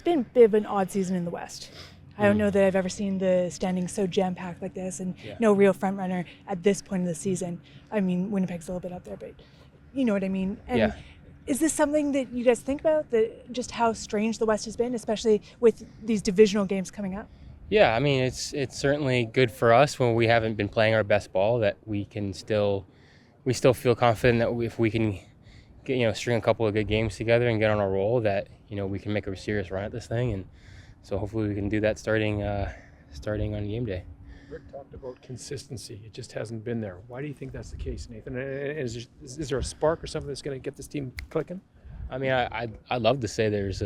been a bit of an odd season in the West. I don't know that I've ever seen the standings so jam-packed like this, and no real front runner at this point of the season. I mean, Winnipeg's a little bit up there, but you know what I mean. And is this something that you guys think about, that just how strange the West has been, especially with these divisional games coming up? Yeah, I mean, it's certainly good for us when we haven't been playing our best ball, that we still feel confident that if we can get, string a couple of good games together and get on a roll, that we can make a serious run at this thing. And so hopefully we can do that starting on game day. Rick talked about consistency. It just hasn't been there. Why do you think that's the case, Nathan? Is there a spark or something that's going to get this team clicking? I mean, I'd love to say there's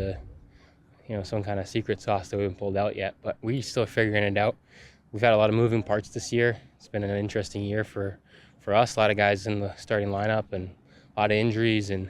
some kind of secret sauce that we haven't pulled out yet, but we're still figuring it out. We've had a lot of moving parts this year. It's been an interesting year for us. A lot of guys in the starting lineup and a lot of injuries, and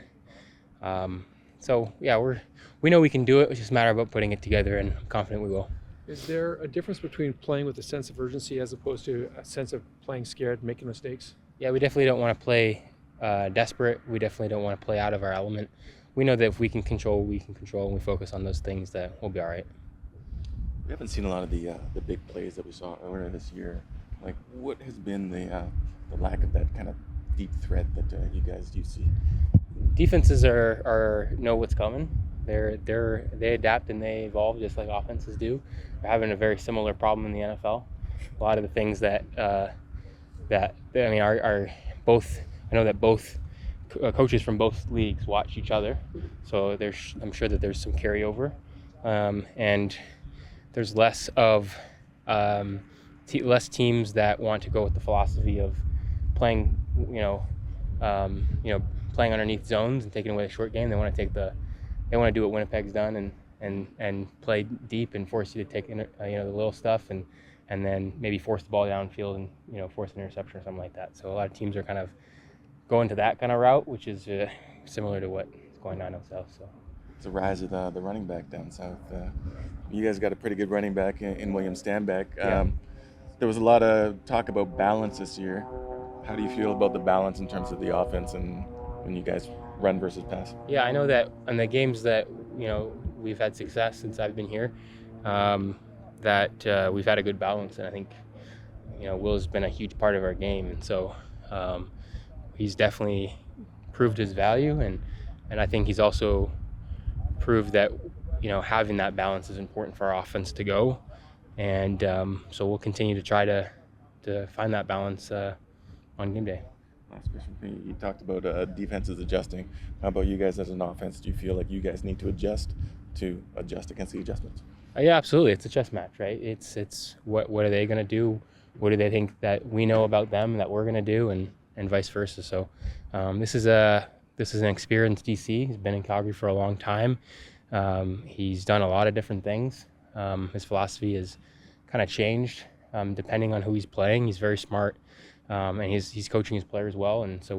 we know we can do it. It's just a matter about putting it together, and I'm confident we will. Is there a difference between playing with a sense of urgency as opposed to a sense of playing scared, making mistakes? Yeah, we definitely don't want to play desperate. We definitely don't want to play out of our element. We know that if we can control what we can control, and we focus on those things, that we'll be all right. We haven't seen a lot of the big plays that we saw earlier this year. Like, what has been the lack of that kind of deep threat that you guys do see? Defenses are know what's coming. They adapt and they evolve just like offenses do. We're having a very similar problem in the NFL. A lot of the things that are both. I know that both coaches from both leagues watch each other, so I'm sure that there's some carryover, and there's less teams that want to go with the philosophy of playing, playing underneath zones and taking away the short game. They want to do what Winnipeg's done and play deep and force you to take the little stuff and then maybe force the ball downfield and force an interception or something like that. So a lot of teams are kind of going to that kind of route, which is similar to what's going on out south. So it's a rise of the running back down south. You guys got a pretty good running back in William Stanback. There was a lot of talk about balance this year. How do you feel about the balance in terms of the offense and when you guys run versus pass? Yeah, I know that in the games that we've had success since I've been here, that we've had a good balance, and I think Will's been a huge part of our game, and so he's definitely proved his value, and I think he's also proved that having that balance is important for our offense to go, and so we'll continue to try to find that balance on game day. Last question for you. You talked about defenses adjusting. How about you guys as an offense? Do you feel like you guys need to adjust against the adjustments? Yeah, absolutely. It's a chess match, right? It's what are they going to do? What do they think that we know about them that we're going to do, and vice versa. So this is an experienced DC. He's been in Calgary for a long time. He's done a lot of different things. His philosophy has kind of changed depending on who he's playing. He's very smart, and he's coaching his players well. And so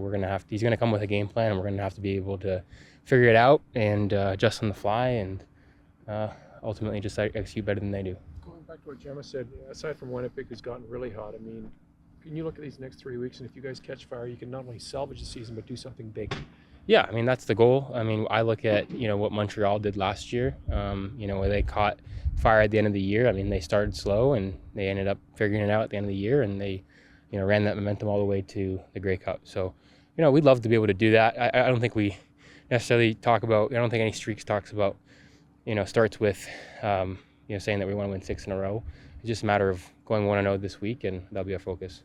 he's going to come with a game plan, and we're going to have to be able to figure it out and adjust on the fly, and ultimately just execute better than they do. Going back to what Gemma said, aside from Winnipeg who's gotten really hot, I mean, can you look at these next 3 weeks, and if you guys catch fire, you can not only salvage the season but do something big? Yeah, I mean, that's the goal. I mean, I look at what Montreal did last year, where they caught fire at the end of the year. I mean, they started slow and they ended up figuring it out at the end of the year, and they ran that momentum all the way to the Grey Cup. So we'd love to be able to do that. I don't think we necessarily I don't think any streaks talks about starts with saying that we want to win 6 in a row. It's just a matter of going 1-0 this week, and that'll be our focus.